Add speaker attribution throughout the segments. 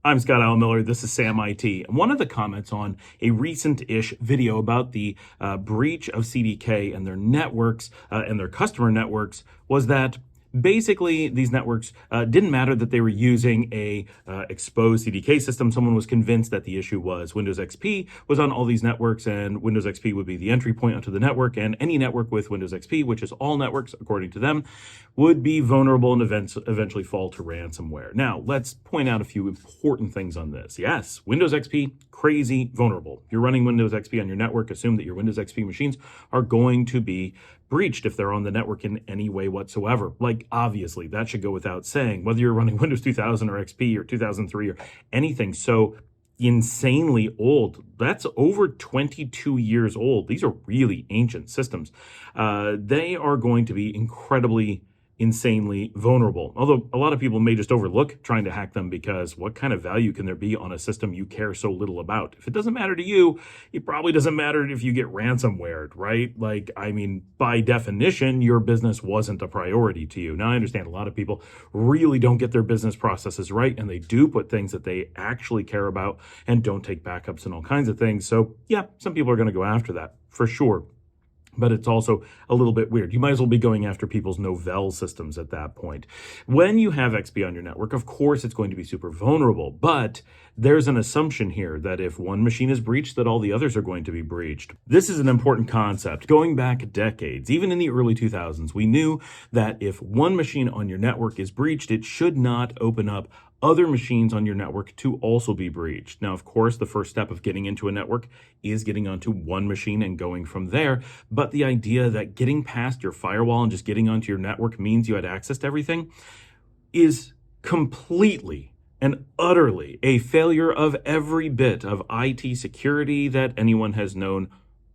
Speaker 1: I'm Scott Miller. This is SAMIT. And one of the comments on a recent-ish video about the breach of CDK and their networks and their customer networks was that basically these networks didn't matter that they were using a exposed CDK system. Someone was convinced that the issue was Windows XP was on all these networks and Windows XP would be the entry point onto the network, and any network with Windows XP, which is all networks according to them, would be vulnerable and eventually fall to ransomware. Now, let's point out a few important things on this. Yes, Windows XP, crazy vulnerable. If you're running Windows XP on your network, assume that your Windows XP machines are going to be breached if they're on the network in any way whatsoever. Like, obviously, that should go without saying, whether you're running Windows 2000 or XP or 2003 or anything so insanely old. That's over 22 years old. These are really ancient systems. They are going to be incredibly insanely vulnerable. Although a lot of people may just overlook trying to hack them because what kind of value can there be on a system you care so little about? If it doesn't matter to you, it probably doesn't matter if you get ransomwared, right? Like, I mean, by definition, your business wasn't a priority to you. Now, I understand a lot of people really don't get their business processes right, and they do put things that they actually care about and don't take backups and all kinds of things. So yeah, some people are going to go after that for sure. But it's also a little bit weird. You might as well be going after people's Novell systems at that point. When you have XP on your network, of course, it's going to be super vulnerable. But there's an assumption here that if one machine is breached, that all the others are going to be breached. This is an important concept. Going back decades, even in the early 2000s, we knew that if one machine on your network is breached, it should not open up other machines on your network to also be breached. Now, of course, the first step of getting into a network is getting onto one machine and going from there. But the idea that getting past your firewall and just getting onto your network means you had access to everything is completely and utterly a failure of every bit of IT security that anyone has known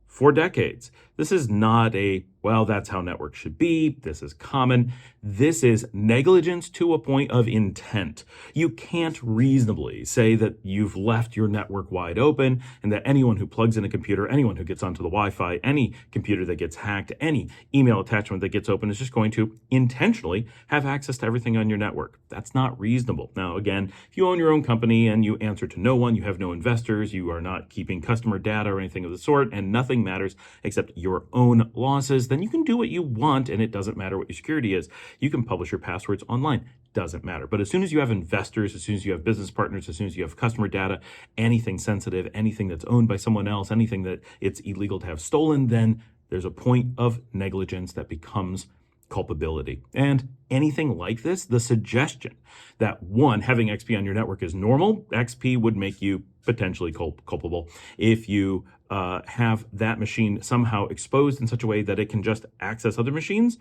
Speaker 1: for decades. This is not a, well, that's how networks should be. This is common. This is negligence to a point of intent. You can't reasonably say that you've left your network wide open and that anyone who plugs in a computer, anyone who gets onto the Wi-Fi, any computer that gets hacked, any email attachment that gets open is just going to intentionally have access to everything on your network. That's not reasonable. Now, again, if you own your own company and you answer to no one, you have no investors, you are not keeping customer data or anything of the sort, and nothing matters except your own losses, then you can do what you want and it doesn't matter what your security is. You can publish your passwords online. Doesn't matter. But as soon as you have investors, as soon as you have business partners, as soon as you have customer data, anything sensitive, anything that's owned by someone else, anything that it's illegal to have stolen, then there's a point of negligence that becomes culpability. And anything like this, the suggestion that one, having XP on your network is normal, XP would make you potentially culpable if you have that machine somehow exposed in such a way that it can just access other machines.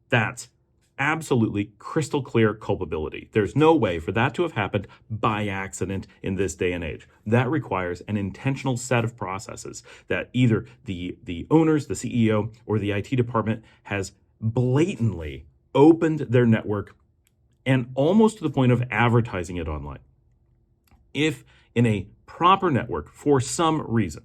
Speaker 1: That's absolutely crystal clear culpability. There's no way for that to have happened by accident in this day and age. That requires an intentional set of processes that either the owners, the CEO, or the IT department has blatantly opened their network and almost to the point of advertising it online. If in a proper network, for some reason,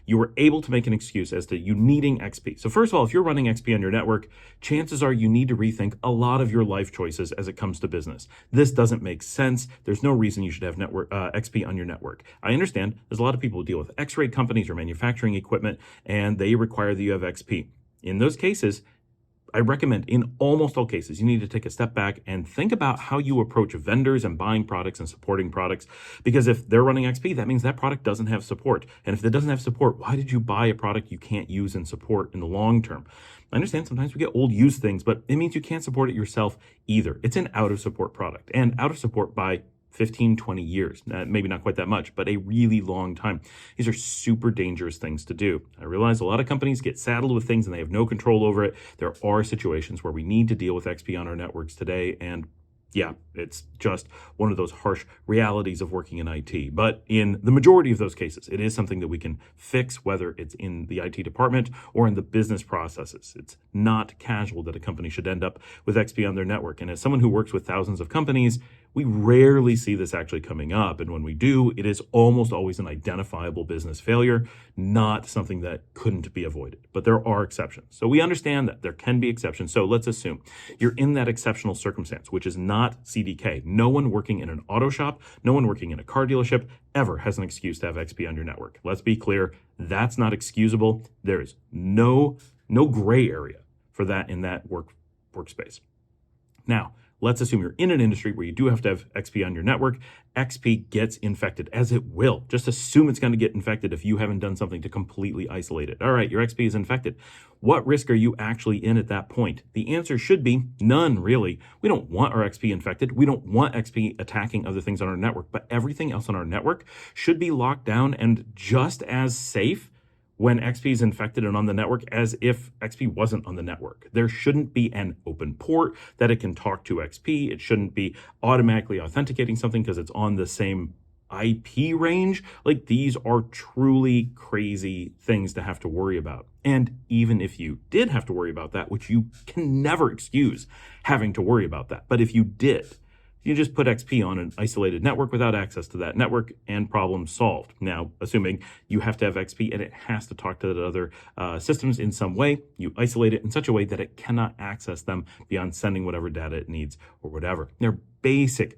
Speaker 1: you were able to make an excuse as to you needing XP. So first of all, if you're running XP on your network, chances are you need to rethink a lot of your life choices as it comes to business. This doesn't make sense. There's no reason you should have XP on your network. I understand there's a lot of people who deal with X-ray companies or manufacturing equipment, and they require that you have XP. In those cases, I recommend in almost all cases, you need to take a step back and think about how you approach vendors and buying products and supporting products. Because if they're running XP, that means that product doesn't have support. And if it doesn't have support, why did you buy a product you can't use and support in the long term? I understand sometimes we get old used things, but it means you can't support it yourself either. It's an out of support product, and out of support by 15, 20 years, maybe not quite that much, but a really long time. These are super dangerous things to do. I realize a lot of companies get saddled with things and they have no control over it. There are situations where we need to deal with XP on our networks today, and yeah, it's just one of those harsh realities of working in IT. But in the majority of those cases, it is something that we can fix, whether it's in the IT department or in the business processes. It's not casual that a company should end up with XP on their network. And as someone who works with thousands of companies, We rarely see this actually coming up, and when we do, it is almost always an identifiable business failure, not something that couldn't be avoided. But there are exceptions. So we understand that there can be exceptions. So let's assume you're in that exceptional circumstance, which is not CDK. No one working in an auto shop, no one working in a car dealership ever has an excuse to have XP on your network. Let's be clear, that's not excusable. There is no gray area for that in that workspace. Now, let's assume you're in an industry where you do have to have XP on your network. XP gets infected, as it will. Just assume it's going to get infected if you haven't done something to completely isolate it. All right, your XP is infected. What risk are you actually in at that point? The answer should be none, really. We don't want our XP infected. We don't want XP attacking other things on our network, but everything else on our network should be locked down and just as safe when XP is infected and on the network as if XP wasn't on the network. There shouldn't be an open port that it can talk to XP. It shouldn't be automatically authenticating something because it's on the same IP range. Like, these are truly crazy things to have to worry about. And even if you did have to worry about that, which you can never excuse having to worry about that, but if you did, you just put XP on an isolated network without access to that network and problem solved. Now, assuming you have to have XP and it has to talk to the other systems in some way, you isolate it in such a way that it cannot access them beyond sending whatever data it needs or whatever. Their basic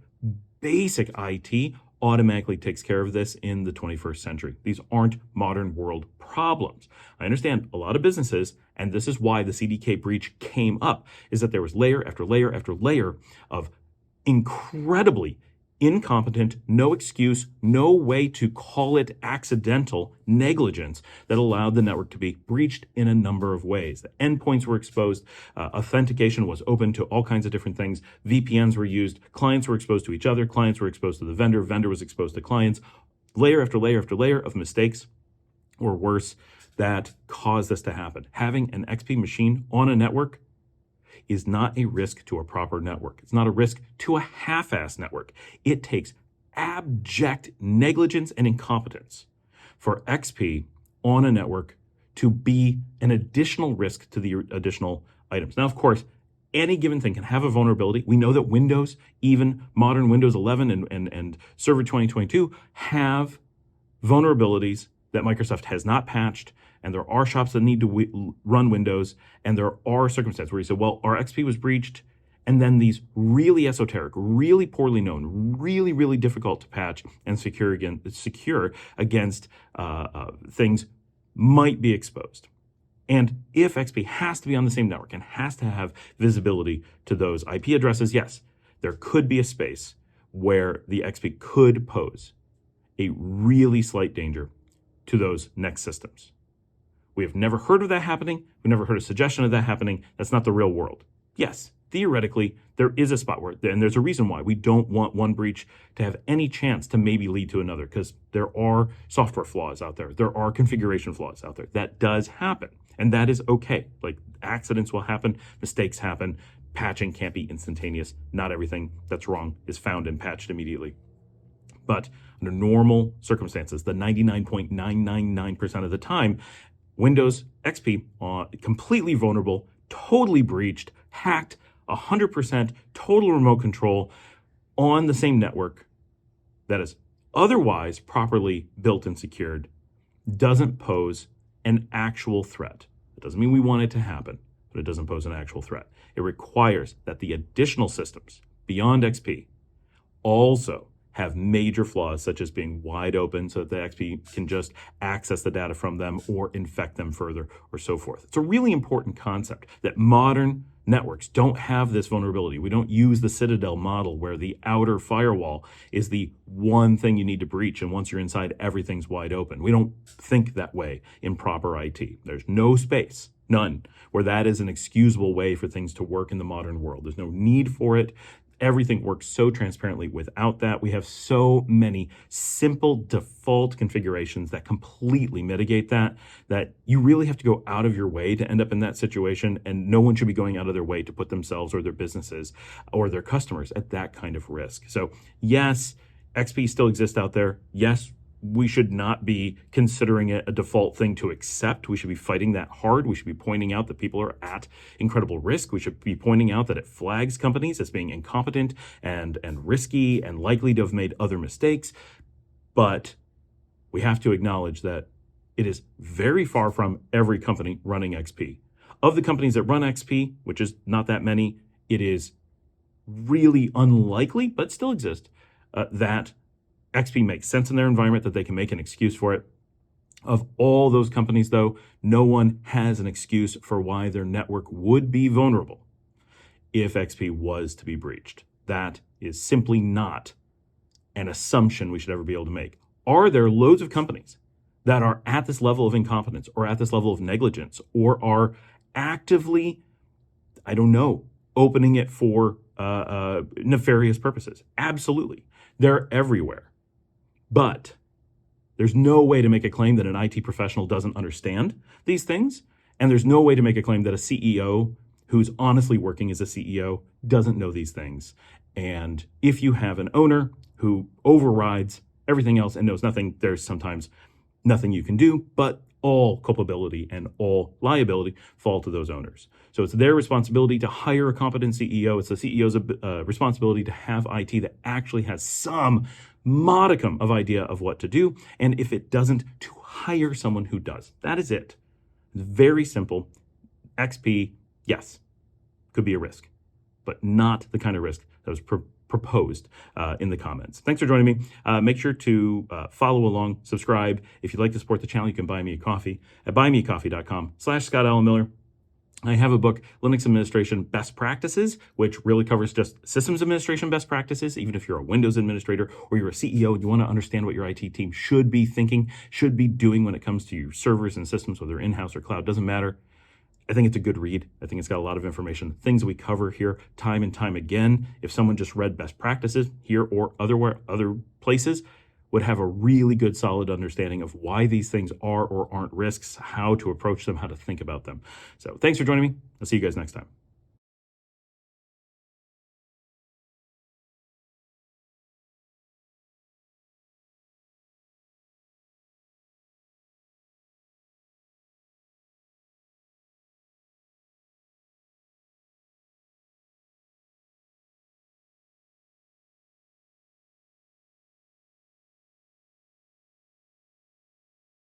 Speaker 1: IT automatically takes care of this in the 21st century. These aren't modern world problems. I understand a lot of businesses, and this is why the CDK breach came up, is that there was layer after layer after layer of incredibly incompetent, no excuse, no way to call it accidental negligence that allowed the network to be breached in a number of ways. The endpoints were exposed, authentication was open to all kinds of different things, VPNs were used, clients were exposed to each other, clients were exposed to the vendor, vendor was exposed to clients, layer after layer after layer of mistakes, or worse, that caused this to happen. Having an XP machine on a network is not a risk to a proper network. It's not a risk to a half-assed network. It takes abject negligence and incompetence for XP on a network to be an additional risk to the additional items. Now, of course, any given thing can have a vulnerability. We know that Windows, even modern Windows 11 and Server 2022, have vulnerabilities that Microsoft has not patched, and there are shops that need to run Windows, and there are circumstances where you say, well, our XP was breached, and then these really esoteric, really poorly known, really difficult to patch and secure against things might be exposed. And if XP has to be on the same network and has to have visibility to those IP addresses, yes, there could be a space where the XP could pose a really slight danger to those next systems. We have never heard of that happening. We've never heard a suggestion of that happening. That's not the real world. Yes, theoretically, there is a spot where, and there's a reason why we don't want one breach to have any chance to maybe lead to another, because there are software flaws out there. There are configuration flaws out there. That does happen, and that is okay. Like, accidents will happen, mistakes happen. Patching can't be instantaneous. Not everything that's wrong is found and patched immediately. But under normal circumstances, the 99.999% of the time, Windows XP completely vulnerable, totally breached, hacked, 100% total remote control on the same network that is otherwise properly built and secured, doesn't pose an actual threat. It doesn't mean we want it to happen, but it doesn't pose an actual threat. It requires that the additional systems beyond XP also have major flaws, such as being wide open so that the XP can just access the data from them or infect them further or so forth. It's a really important concept that modern networks don't have this vulnerability. We don't use the Citadel model where the outer firewall is the one thing you need to breach, and once you're inside, everything's wide open. We don't think that way in proper IT. There's no space, none, where that is an excusable way for things to work in the modern world. There's no need for it. Everything works so transparently without that. We have so many simple default configurations that completely mitigate that you really have to go out of your way to end up in that situation, and no one should be going out of their way to put themselves or their businesses or their customers at that kind of risk. So yes, XP still exists out there. Yes, we should not be considering it a default thing to accept. We should be fighting that hard. We should be pointing out that people are at incredible risk. We should be pointing out that it flags companies as being incompetent and risky and likely to have made other mistakes. But we have to acknowledge that it is very far from every company running XP. Of the companies that run XP, which is not that many, it is really unlikely, but still exists, that XP makes sense in their environment, that they can make an excuse for it. Of all those companies, though, no one has an excuse for why their network would be vulnerable if XP was to be breached. That is simply not an assumption we should ever be able to make. Are there loads of companies that are at this level of incompetence or at this level of negligence or are actively, I don't know, opening it for nefarious purposes? Absolutely. They're everywhere. But there's no way to make a claim that an IT professional doesn't understand these things. And there's no way to make a claim that a CEO who's honestly working as a CEO doesn't know these things. And if you have an owner who overrides everything else and knows nothing, there's sometimes nothing you can do, but all culpability and all liability fall to those owners. So it's their responsibility to hire a competent CEO. It's the CEO's responsibility to have IT that actually has some modicum of idea of what to do. And if it doesn't, to hire someone who does. That is it. Very simple. XP, yes, could be a risk, but not the kind of risk that was proposed in the comments. Thanks for joining me. Make sure to follow along, subscribe. If you'd like to support the channel, you can buy me a coffee at buymeacoffee.com/Scott Allen Miller. I have a book, Linux Administration Best Practices, which really covers just systems administration best practices. Even if you're a Windows administrator or you're a CEO and you want to understand what your IT team should be thinking, should be doing when it comes to your servers and systems, whether in-house or cloud, doesn't matter. I think it's a good read. I think it's got a lot of information, things we cover here time and time again. If someone just read best practices here or other places, would have a really good, solid understanding of why these things are or aren't risks, how to approach them, how to think about them. So thanks for joining me. I'll see you guys next time.